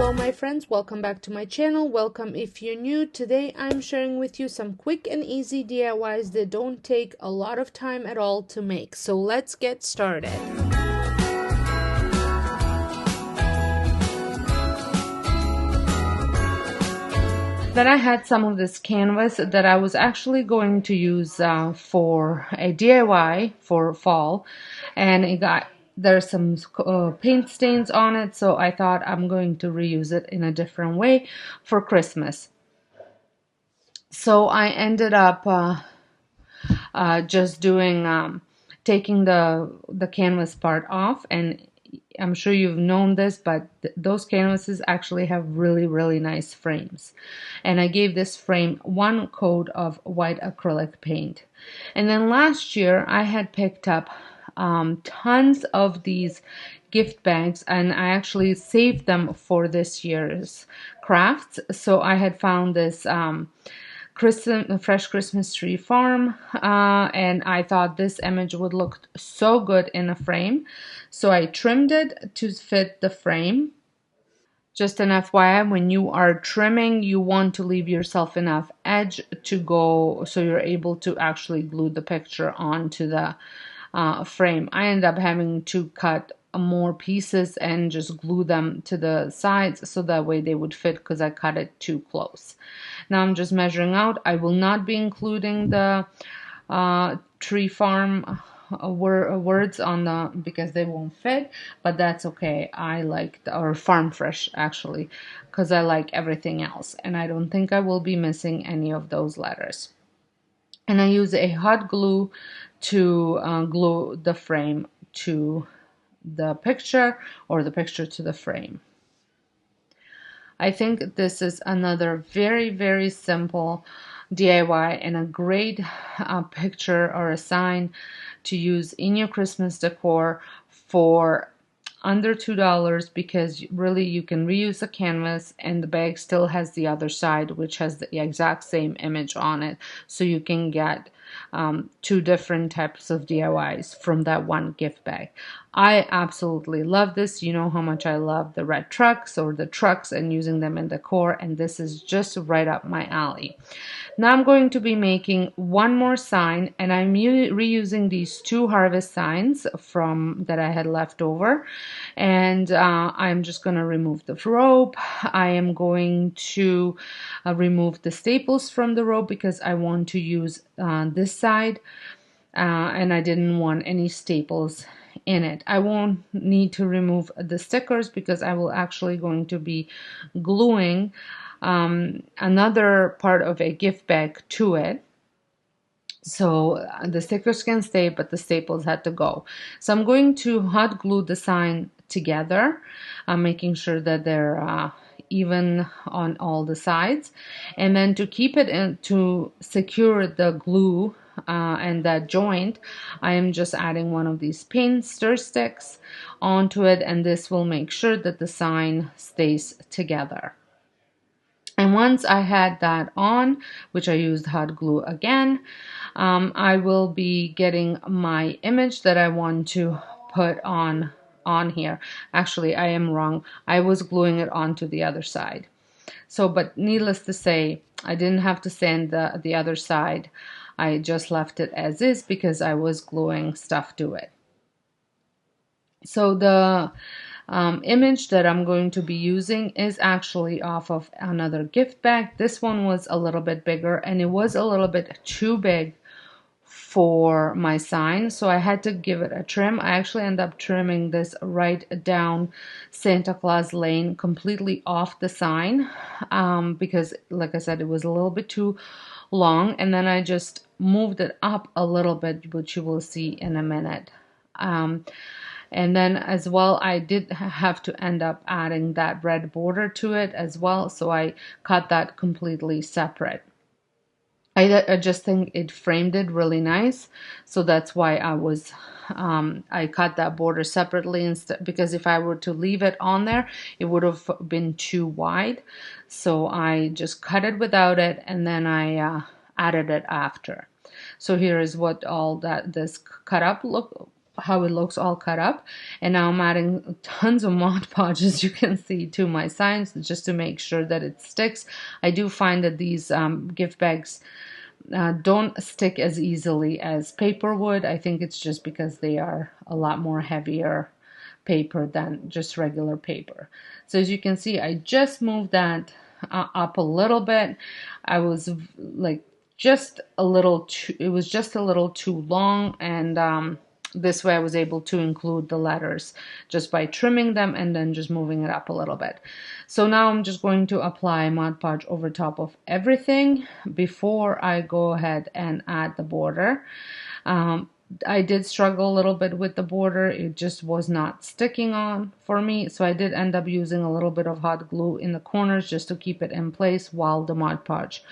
Hello my friends, welcome back to my channel. Welcome if you're new. Today I'm sharing with you some quick and easy DIYs that don't take a lot of time at all to make. So let's get started. Then I had some of this canvas that I was actually going to use for a DIY for fall, and there's some paint stains on it, so I thought I'm going to reuse it in a different way for Christmas. So I ended up just doing taking the canvas part off, and I'm sure you've known this, but those canvases actually have really nice frames. And I gave this frame one coat of white acrylic paint. And then last year I had picked up tons of these gift bags, and I actually saved them for this year's crafts. So I had found this fresh Christmas tree farm, and I thought this image would look so good in a frame, so I trimmed it to fit the frame. Just an FYI, when you are trimming, you want to leave yourself enough edge to go so you're able to actually glue the picture onto the frame. I ended up having to cut more pieces and just glue them to the sides so that way they would fit, because I cut it too close. Now I'm just measuring out. I will not be including the tree farm words on the, because they won't fit, but that's okay. I like or farm fresh actually, because I like everything else, and I don't think I will be missing any of those letters. And I use a hot glue to glue the frame to the picture, or the picture to the frame. I think this is another very simple DIY and a great picture or a sign to use in your Christmas decor for under $2, because really you can reuse the canvas, and the bag still has the other side which has the exact same image on it, so you can get two different types of DIYs from that one gift bag. I absolutely love this. You know how much I love the red trucks or the trucks and using them in decor, and this is just right up my alley. Now I'm going to be making one more sign, and I'm reusing these two harvest signs from that I had left over, and I'm just going to remove the rope. I am going to remove the staples from the rope because I want to use this side, and I didn't want any staples in it. I won't need to remove the stickers because I will actually going to be gluing another part of a gift bag to it. So the stickers can stay, but the staples had to go. So I'm going to hot glue the sign together. I'm making sure that they're even on all the sides. And then to keep it in, to secure the glue and that joint, I am just adding one of these paint stir sticks onto it, and this will make sure that the sign stays together. And once I had that on, which I used hot glue again, I will be getting my image that I want to put on here. Actually, I am wrong. I was gluing it onto the other side. So, but needless to say, I didn't have to sand the other side. I just left it as is because I was gluing stuff to it. So the image that I'm going to be using is actually off of another gift bag. This one was a little bit bigger, and it was a little bit too big for my sign, so I had to give it a trim. I actually ended up trimming this right down Santa Claus Lane, completely off the sign, because like I said, it was a little bit too long, and then I just moved it up a little bit, which you will see in a minute. And then as well, I did have to end up adding that red border to it as well, so I cut that completely separate. I just think it framed it really nice, so that's why I cut that border separately instead, because if I were to leave it on there, it would have been too wide. So I just cut it without it, and then I added it after. So here is what all this cut up how it looks all cut up. And now I'm adding tons of Mod Podge, as you can see, to my signs just to make sure that it sticks. I do find that these gift bags don't stick as easily as paper would. I think it's just because they are a lot more heavier paper than just regular paper. So as you can see, I just moved that up a little bit. I was like just a little too, it was just a little too long, and this way I was able to include the letters just by trimming them and then just moving it up a little bit. So now I'm just going to apply Mod Podge over top of everything before I go ahead and add the border. I did struggle a little bit with the border. It just was not sticking on for me. So I did end up using a little bit of hot glue in the corners just to keep it in place while the Mod Podge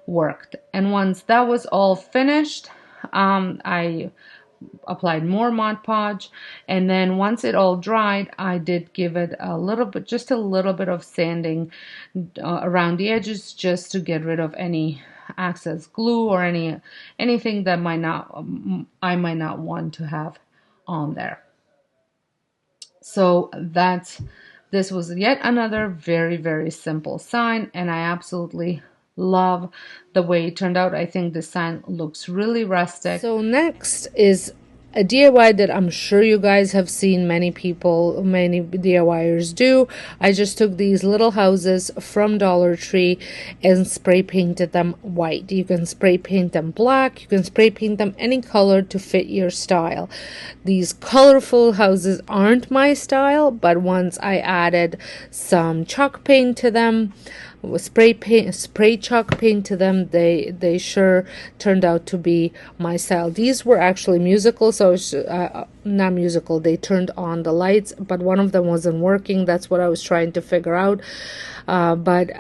worked. And once that was all finished, I applied more Mod Podge, and then once it all dried, I did give it a little bit, just a little bit of sanding around the edges just to get rid of any excess glue or anything that I might not want to have on there. So this was yet another very, very simple sign, and I absolutely love the way it turned out. I think the sign looks really rustic. So next is a DIY that I'm sure you guys have seen many DIYers do. I just took these little houses from Dollar Tree and spray painted them white. You can spray paint them black, you can spray paint them any color to fit your style. These colorful houses aren't my style, but once I added some chalk paint to them, spray chalk paint to them, they sure turned out to be my style. These were actually musical, so it's not musical. They turned on the lights, but one of them wasn't working. That's what I was trying to figure out. But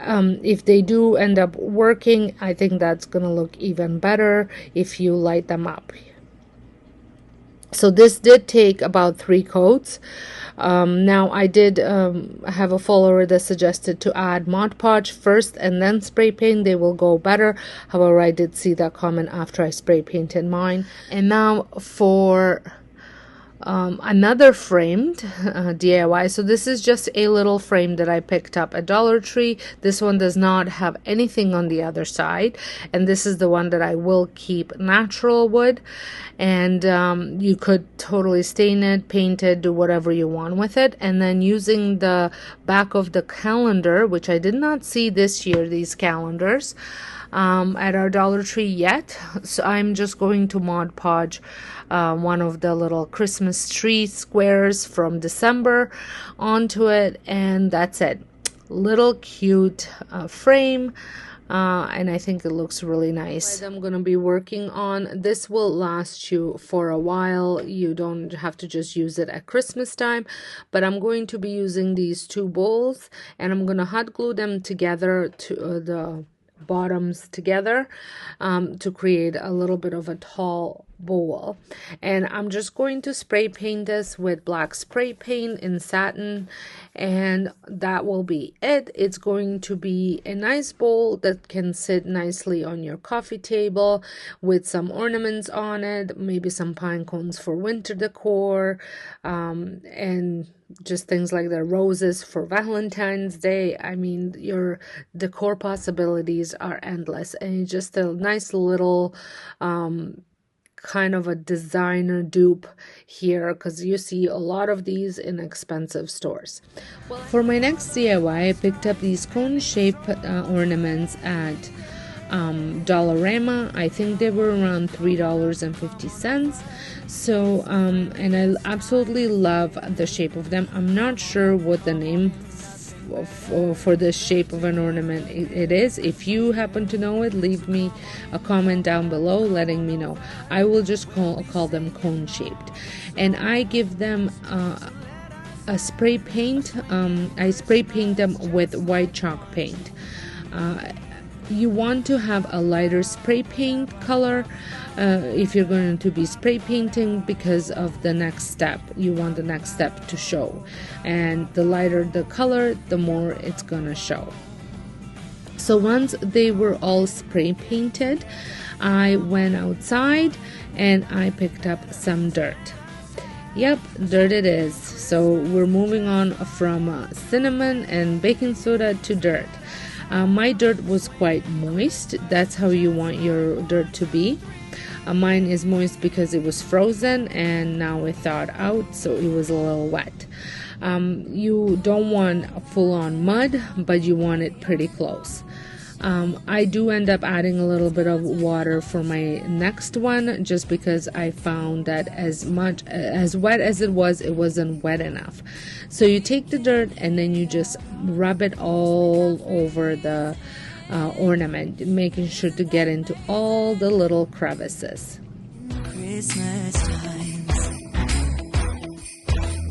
if they do end up working, I think that's gonna look even better if you light them up. So this did take about 3 coats. Now I did have a follower that suggested to add Mod Podge first and then spray paint. They will go better. However, I did see that comment after I spray painted mine. And now for another framed DIY. So this is just a little frame that I picked up at Dollar Tree. This one does not have anything on the other side, and this is the one that I will keep natural wood. And you could totally stain it, paint it, do whatever you want with it. And then using the back of the calendar, which I did not see this year, these calendars at our Dollar Tree yet, so I'm just going to Mod Podge one of the little Christmas tree squares from December onto it, and that's it. Little cute frame, and I think it looks really nice. I'm gonna be working on this will last you for a while. You don't have to just use it at Christmas time, but I'm going to be using these 2 bowls, and I'm gonna hot glue them together to the bottoms together to create a little bit of a tall bowl. And I'm just going to spray paint this with black spray paint in satin, and that will be it. It's going to be a nice bowl that can sit nicely on your coffee table with some ornaments on it, maybe some pine cones for winter decor, and just things like the roses for Valentine's Day. I mean, your decor possibilities are endless, and it's just a nice little kind of a designer dupe here, because you see a lot of these in expensive stores. For my next DIY, I picked up these cone-shaped ornaments at Dollarama. I think they were around $3.50. So and I absolutely love the shape of them. I'm not sure what the name for this shape of an ornament it is. If you happen to know it, leave me a comment down below letting me know. I will just call them cone shaped, and I give them a spray paint. I spray paint them with white chalk paint. You want to have a lighter spray paint color if you're going to be spray painting, because of the next step. You want the next step to show, and the lighter the color, the more it's gonna show. So once they were all spray painted, I went outside and I picked up some dirt. Yep, dirt it is. So we're moving on from cinnamon and baking soda to dirt. My dirt was quite moist. That's how you want your dirt to be. Mine is moist because it was frozen and now it thawed out, so it was a little wet. You don't want full-on mud, but you want it pretty close. I do end up adding a little bit of water for my next one, just because I found that as wet as it wasn't wet enough. So you take the dirt and then you just rub it all over the ornament, making sure to get into all the little crevices. Christmas times,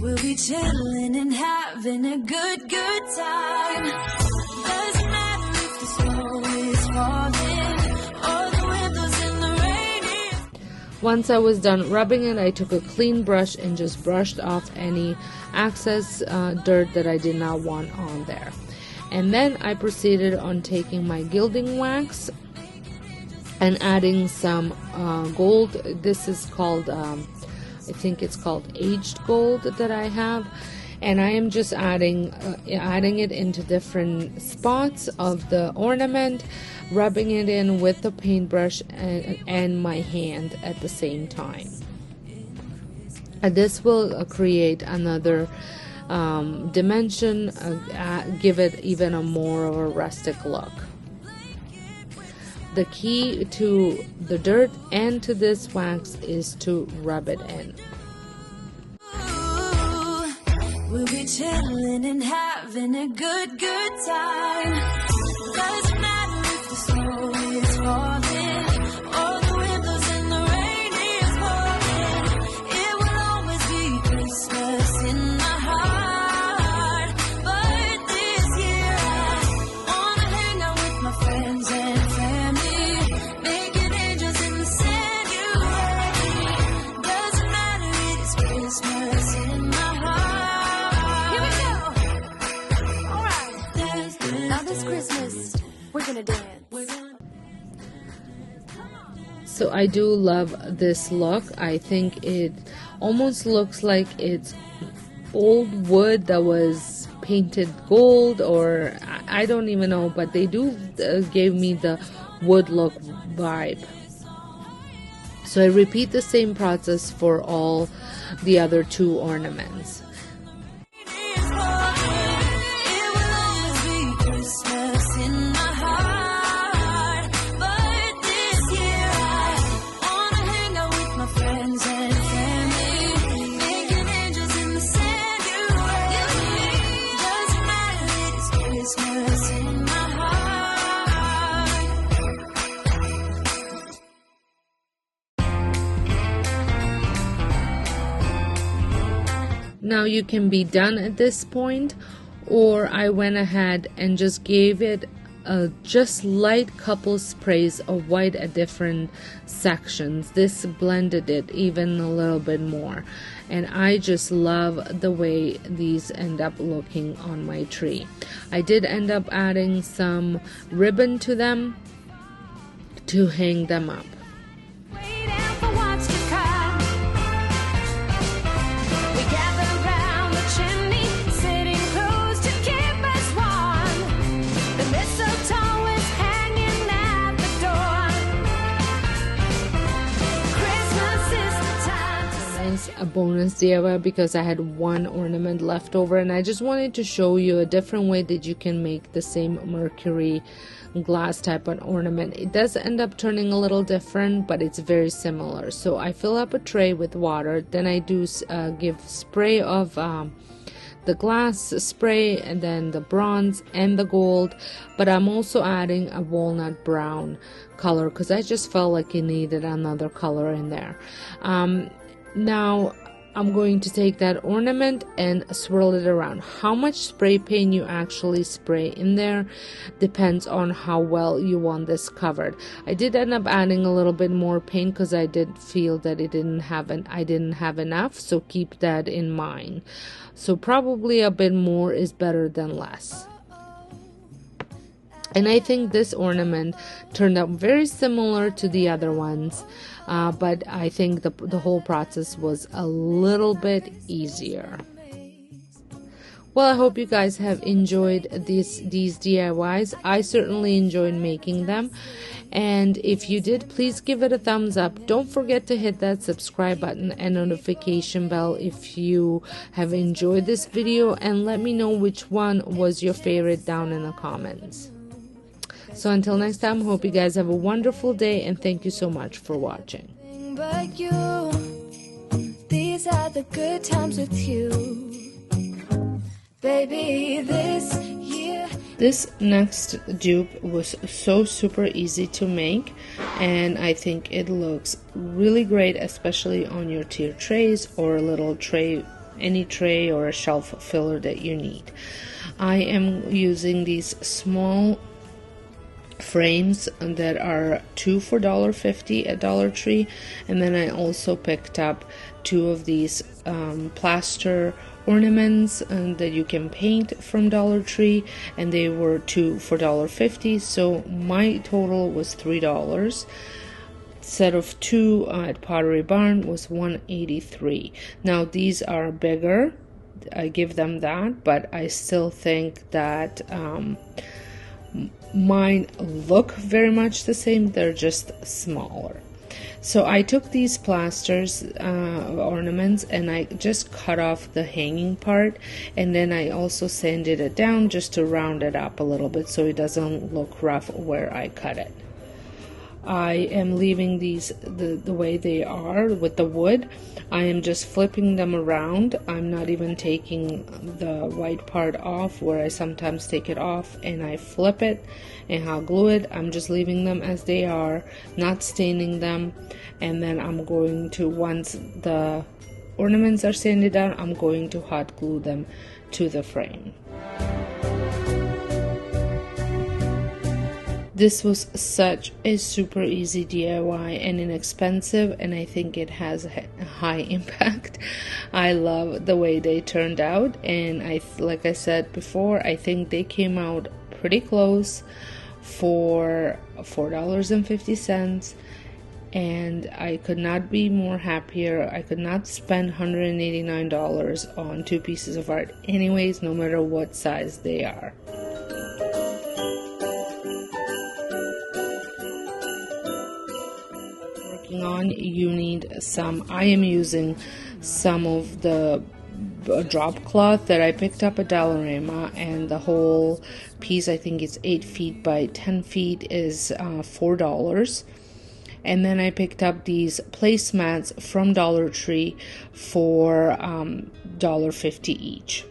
we'll be chilling and having a good time. Doesn't matter if the snow is falling or the windows in the rain. Once I was done rubbing it, I took a clean brush and just brushed off any excess dirt that I did not want on there. And then I proceeded on taking my gilding wax and adding some gold. This is called, I think it's called aged gold that I have. And I am just adding it into different spots of the ornament, rubbing it in with the paintbrush and my hand at the same time. And this will create another dimension, give it even a more of a rustic look. The key to the dirt and to this wax is to rub it in. We'll be chilling and having a good time. Doesn't matter if the snow is falling or the windows in the rain is falling. It will always be Christmas in my heart. But this year I wanna hang out with my friends and family, making angels in the sanctuary. Doesn't matter, it is Christmas in my heart. Christmas, we're gonna dance. So I do love this look. I think it almost looks like it's old wood that was painted gold, or I don't even know, but they do gave me the wood look vibe. So I repeat the same process for all the other two ornaments. Now you can be done at this point, or I went ahead and just gave it just light couple sprays of white at different sections. This blended it even a little bit more, and I just love the way these end up looking on my tree. I did end up adding some ribbon to them to hang them up. A bonus DIY because I had one ornament left over, and I just wanted to show you a different way that you can make the same Mercury glass type of ornament. It does end up turning a little different, but it's very similar. So I fill up a tray with water, then I do give spray of the glass spray, and then the bronze and the gold, but I'm also adding a walnut brown color because I just felt like it needed another color in there. Now I'm going to take that ornament and swirl it around. How much spray paint you actually spray in there depends on how well you want this covered. I did end up adding a little bit more paint because I did feel that I didn't have enough, so keep that in mind. So probably a bit more is better than less. And I think this ornament turned out very similar to the other ones. but I think the whole process was a little bit easier. Well, I hope you guys have enjoyed these DIYs. I certainly enjoyed making them. And if you did, please give it a thumbs up. Don't forget to hit that subscribe button and notification bell if you have enjoyed this video, and let me know which one was your favorite down in the comments. So until next time, hope you guys have a wonderful day, and thank you so much for watching. But you, these are the good times with you. Baby, this next dupe was so super easy to make, and I think it looks really great, especially on your tier trays or a little tray, any tray or a shelf filler that you need. I am using these small frames that are 2 for $1.50 at Dollar Tree, and then I also picked up 2 of these plaster ornaments that you can paint from Dollar Tree, and they were 2 for $1.50, so my total was $3. Set of 2 at Pottery Barn was $1.83. Now these are bigger, I give them that, but I still think that mine look very much the same, they're just smaller. So I took these plasters ornaments and I just cut off the hanging part, and then I also sanded it down just to round it up a little bit so it doesn't look rough where I cut it. I am leaving these the way they are with the wood. I am just flipping them around. I'm not even taking the white part off, where I sometimes take it off and I flip it and hot glue it. I'm just leaving them as they are, not staining them. And then I'm going to, once the ornaments are sanded down, I'm going to hot glue them to the frame. This was such a super easy DIY and inexpensive, and I think it has a high impact. I love the way they turned out, and like I said before, I think they came out pretty close for $4.50, and I could not be more happier. I could not spend $189 on 2 pieces of art anyways, no matter what size they are. On, you need some, I am using some of the drop cloth that I picked up at Dollarama, and the whole piece, I think it's 8 feet by 10 feet, is $4. And then I picked up these placemats from Dollar Tree for $1.50 each.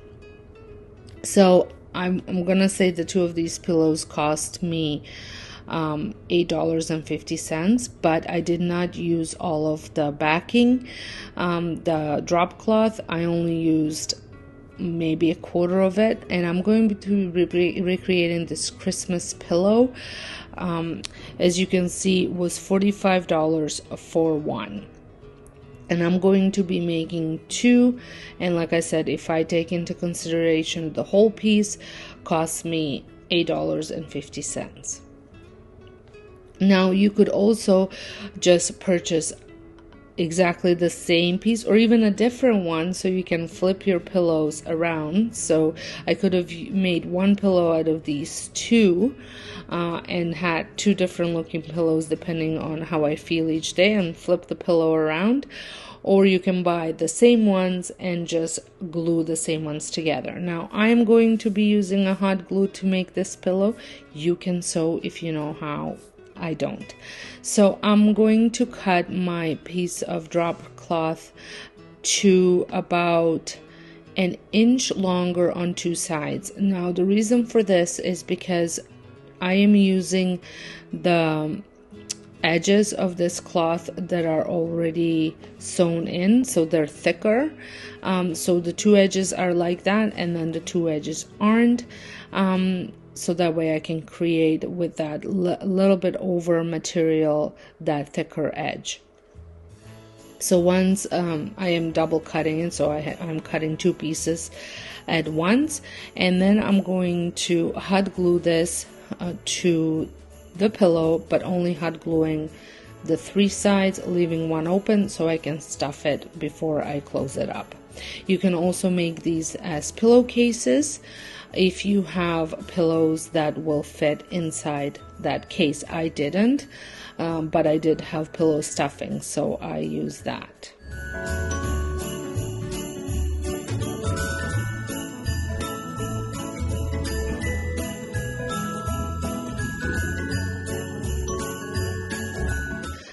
So I'm gonna say the 2 of these pillows cost me $8.50, but I did not use all of the backing. The drop cloth, I only used maybe a quarter of it, and I'm going to be recreating this Christmas pillow. As you can see, was $45 for one. And I'm going to be making 2, and like I said, if I take into consideration the whole piece, cost me $8.50. Now you could also just purchase exactly the same piece or even a different one, so you can flip your pillows around. So I could have made 1 pillow out of these 2 and had 2 different looking pillows depending on how I feel each day, and flip the pillow around. Or you can buy the same ones and just glue the same ones together. Now I am going to be using a hot glue to make this pillow. You can sew if you know how. I don't. So I'm going to cut my piece of drop cloth to about an inch longer on 2 sides. Now the reason for this is because I am using the edges of this cloth that are already sewn in, so they're thicker. So the 2 edges are like that, and then the 2 edges aren't. So that way I can create with that little bit over material that thicker edge. So once I am double cutting it, so I'm cutting 2 pieces at once, and then I'm going to hot glue this to the pillow, but only hot gluing the 3 sides, leaving one open so I can stuff it before I close it up. You can also make these as pillowcases if you have pillows that will fit inside that case. I didn't, but I did have pillow stuffing, so I use that.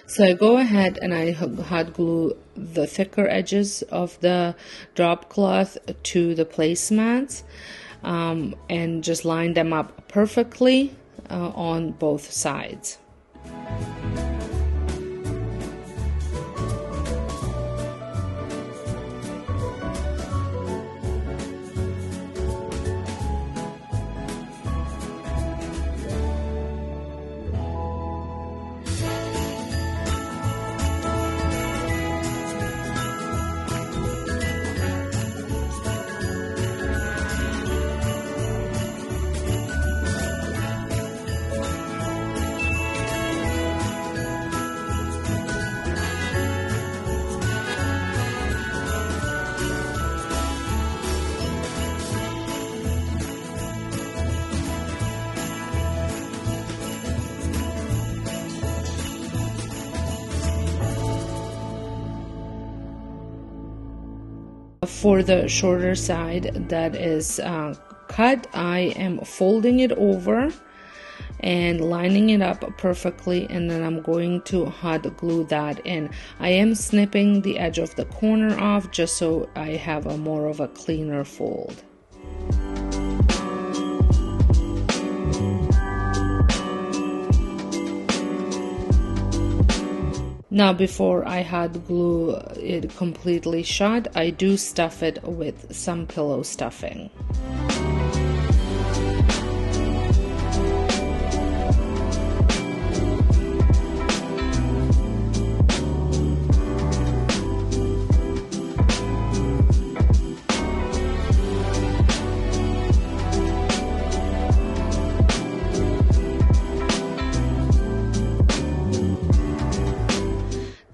So I go ahead and I hot glue the thicker edges of the drop cloth to the placemats, and just line them up perfectly on both sides. For the shorter side that is cut, I am folding it over and lining it up perfectly, and then I'm going to hot glue that in. I am snipping the edge of the corner off just so I have a more of a cleaner fold. Now before I hot glue it completely shut, I do stuff it with some pillow stuffing.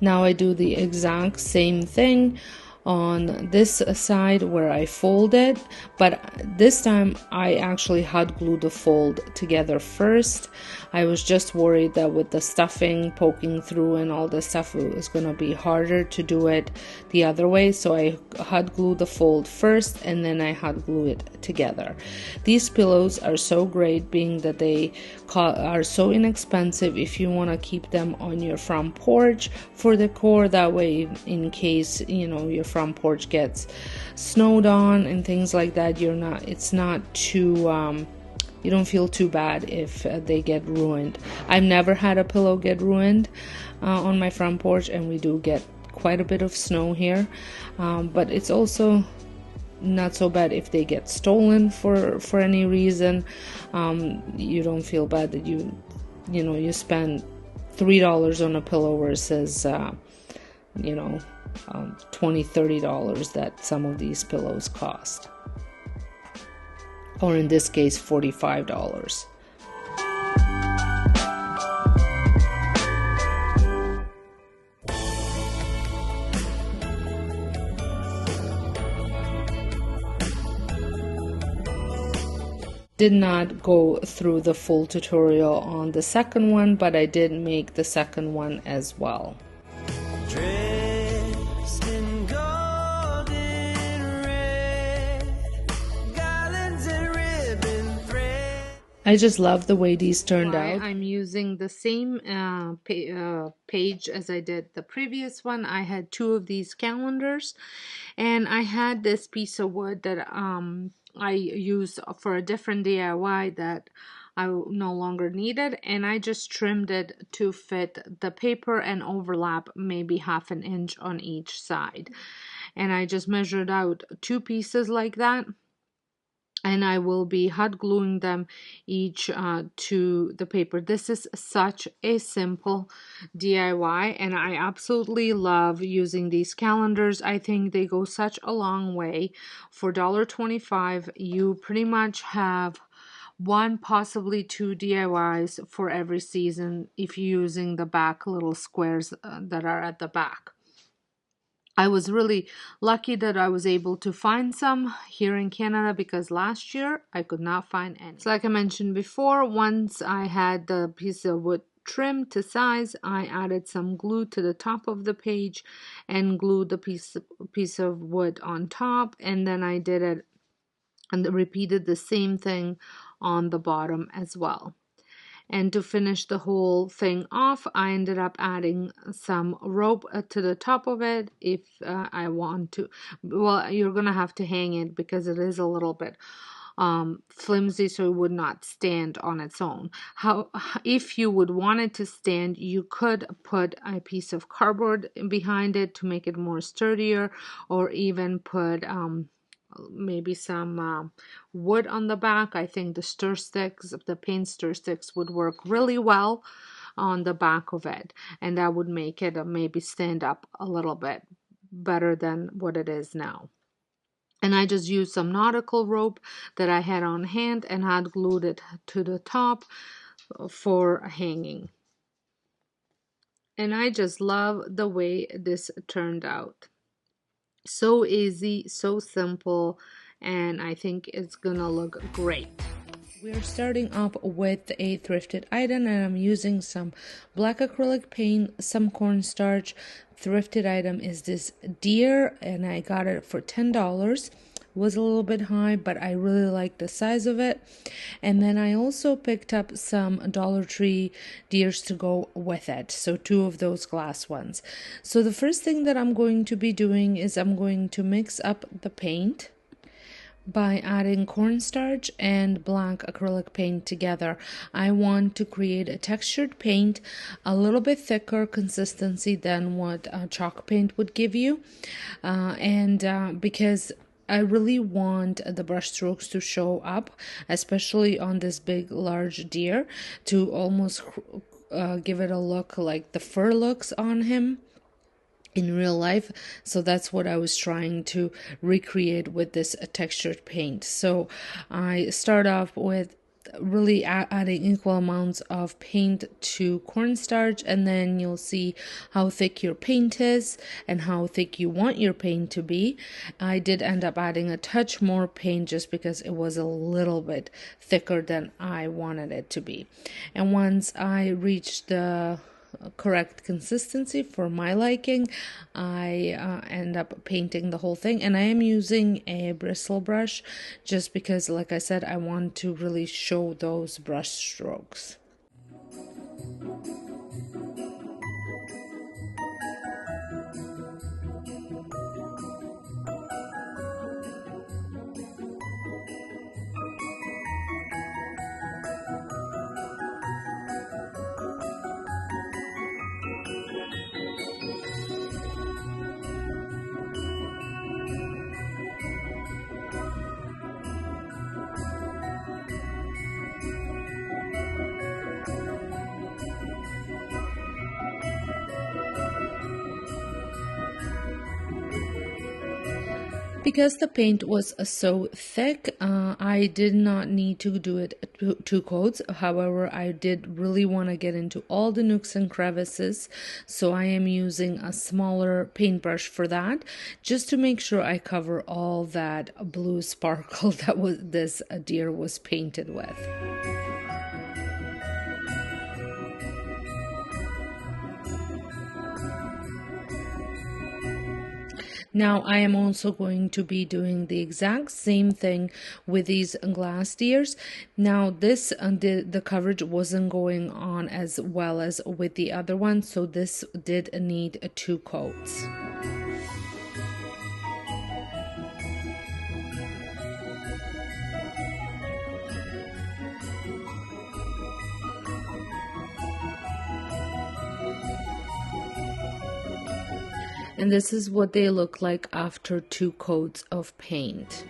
Now I do the exact same thing on this side where I fold it, but this time I actually hot glued the fold together first. I was just worried that with the stuffing poking through and all this stuff, it was going to be harder to do it the other way, so I hot glued the fold first and then I hot glue it together. These pillows are so great, being that they are so inexpensive if you want to keep them on your front porch for decor. That way, in case your front porch gets snowed on and things like that, it's not too you don't feel too bad if they get ruined. I've never had a pillow get ruined on my front porch, and we do get quite a bit of snow here, but it's also not so bad if they get stolen for any reason. You don't feel bad that you spend $3 on a pillow versus $20-$30 that some of these pillows cost, or in this case $45. Did not go through the full tutorial on the second one, but I did make the second one as well. Dressed in golden red, garlands and ribbon thread. I just love the way these turned out. I'm using the same page as I did the previous one. I had 2 of these calendars, and I had this piece of wood that I used for a different DIY that I no longer needed, and I just trimmed it to fit the paper and overlap maybe half an inch on each side. And I just measured out 2 pieces like that, and I will be hot gluing them each to the paper. This is such a simple DIY, and I absolutely love using these calendars. I think they go such a long way. For $1.25, you pretty much have one, possibly two DIYs for every season if you're using the back little squares that are at the back. I was really lucky that I was able to find some here in Canada because last year I could not find any. So like I mentioned before, once I had the piece of wood trimmed to size, I added some glue to the top of the page and glued the piece of wood on top, and then I did it and repeated the same thing on the bottom as well. And to finish the whole thing off, I ended up adding some rope to the top of it if I want to. Well, you're going to have to hang it because it is a little bit flimsy, so it would not stand on its own. If you would want it to stand, you could put a piece of cardboard behind it to make it more sturdier, or even put maybe some wood on the back. I think the stir sticks, the paint stir sticks would work really well on the back of it, and that would make it maybe stand up a little bit better than what it is now. And I just used some nautical rope that I had on hand and had glued it to the top for hanging. And I just love the way this turned out. So easy, so simple, and I think it's gonna look great. We're starting off with a thrifted item, and I'm using some black acrylic paint, some cornstarch. Thrifted item is this deer, and I got it for $10. Was a little bit high, but I really like the size of it. And then I also picked up some Dollar Tree deers to go with it, so 2 of those glass ones. So the first thing that I'm going to be doing is I'm going to mix up the paint by adding cornstarch and black acrylic paint together. I want to create a textured paint, a little bit thicker consistency than what chalk paint would give you, because I really want the brush strokes to show up, especially on this big, large deer, to almost give it a look like the fur looks on him in real life. So that's what I was trying to recreate with this textured paint. So I start off with really adding equal amounts of paint to cornstarch, and then you'll see how thick your paint is and how thick you want your paint to be. I did end up adding a touch more paint just because it was a little bit thicker than I wanted it to be. And once I reached the correct consistency for my liking, I end up painting the whole thing, and I am using a bristle brush just because, like I said, I want to really show those brush strokes. Because the paint was so thick, I did not need to do it 2 coats. However, I did really want to get into all the nooks and crevices, so I am using a smaller paintbrush for that, just to make sure I cover all that blue sparkle that this deer was painted with. Now I am also going to be doing the exact same thing with these glass deers. Now this the coverage wasn't going on as well as with the other one, so this did need 2 coats. And this is what they look like after 2 coats of paint.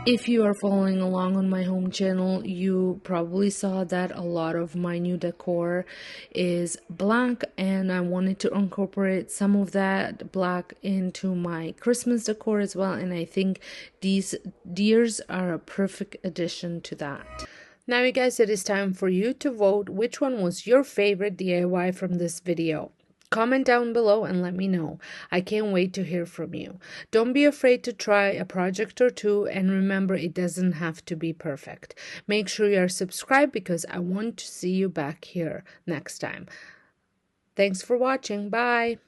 If you are following along on my home channel, you probably saw that a lot of my new decor is black, and I wanted to incorporate some of that black into my Christmas decor as well, and I think these deers are a perfect addition to that. Now you guys, it is time for you to vote which one was your favorite DIY from this video. Comment down below and let me know. I can't wait to hear from you. Don't be afraid to try a project or two, and remember, it doesn't have to be perfect. Make sure you are subscribed because I want to see you back here next time. Thanks for watching. Bye.